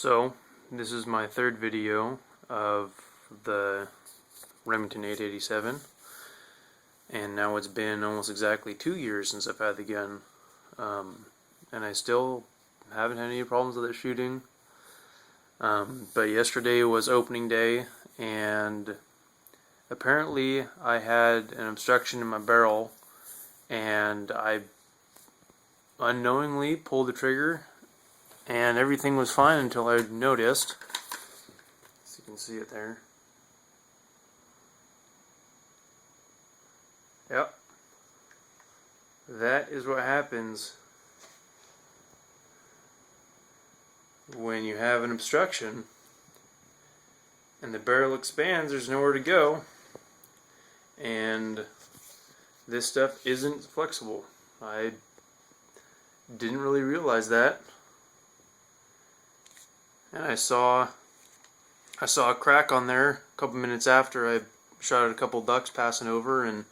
So, this is my third video of the Remington 887, and now it's been almost exactly 2 years since I've had the gun, and I still haven't had any problems with it shooting. But yesterday was opening day, and apparently I had an obstruction in my barrel, and I unknowingly pulled the trigger, and everything was fine until I noticed, so you can see it there. Yep. That is what happens when you have an obstruction and the barrel expands. There's nowhere to go, and this stuff isn't flexible. I didn't really realize that, and I saw a crack on there a couple minutes after I shot at a couple ducks passing over, and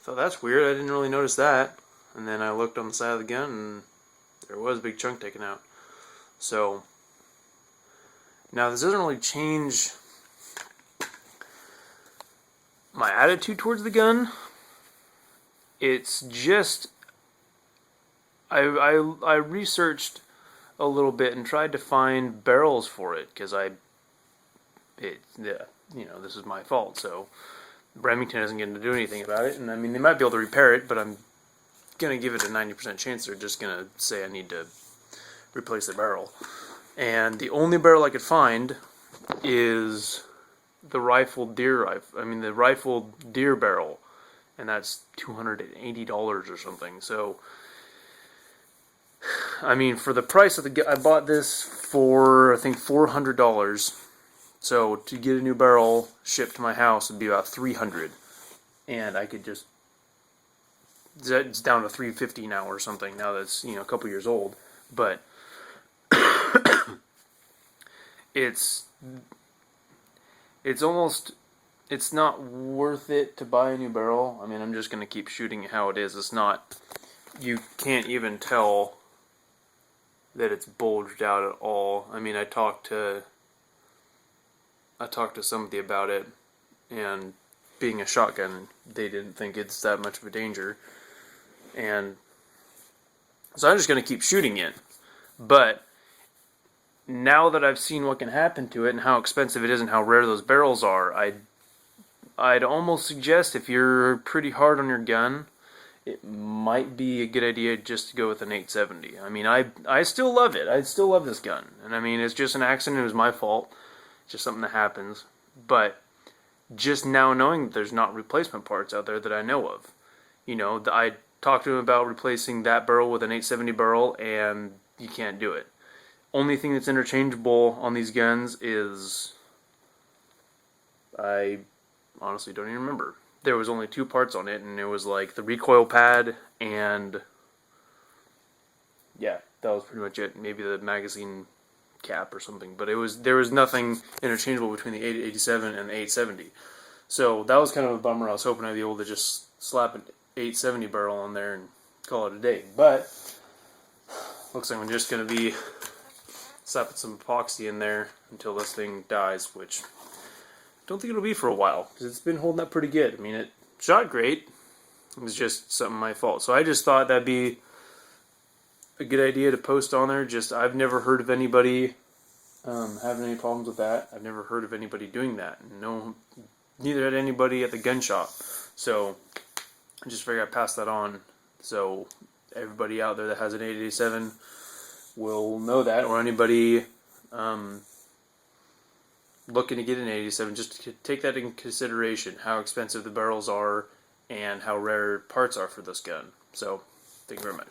thought, that's weird, I didn't really notice that. And then I looked on the side of the gun, and there was a big chunk taken out. So now this doesn't really change my attitude towards the gun. It's just I researched a little bit and tried to find barrels for it, because this is my fault. So Remington isn't going to do anything about it, and I mean, they might be able to repair it, but I'm going to give it a 90% chance they're just going to say I need to replace the barrel. And the only barrel I could find is the rifled deer barrel, and that's $280 or something. So I mean, for the price of the, I bought this for I think $400. So to get a new barrel shipped to my house would be about $300, and I could just, it's down to $350 now or something. Now that's, a couple years old, but it's almost, it's not worth it to buy a new barrel. I mean, I'm just gonna keep shooting it how it is. It's not, you can't even tell that it's bulged out at all. I mean, I talked to somebody about it, and being a shotgun, they didn't think it's that much of a danger, and so I'm just going to keep shooting it. But now that I've seen what can happen to it and how expensive it is and how rare those barrels are, I'd almost suggest, if you're pretty hard on your gun, it might be a good idea just to go with an 870. I mean, I still love it. I still love this gun, and I mean, it's just an accident. It was my fault. Just something that happens. But just now knowing that there's not replacement parts out there that I know of, I talked to him about replacing that barrel with an 870 barrel, and you can't do it. Only thing that's interchangeable on these guns is, I honestly don't even remember. There was only 2 parts on it, and it was like the recoil pad, and yeah, that was pretty much it. Maybe the magazine cap or something, but there was nothing interchangeable between the 887 and the 870. So that was kind of a bummer. I was hoping I'd be able to just slap an 870 barrel on there and call it a day, but looks like I'm just going to be slapping some epoxy in there until this thing dies, which I don't think it'll be for a while, because it's been holding up pretty good. I mean, it shot great. It was just something my fault. So I just thought that'd be a good idea to post on there. Just, I've never heard of anybody having any problems with that. I've never heard of anybody doing that. No, neither had anybody at the gun shop. So I just figured I'd pass that on, so everybody out there that has an 887 will know that, or anybody looking to get an 887, just to take that in consideration, how expensive the barrels are and how rare parts are for this gun. So thank you very much.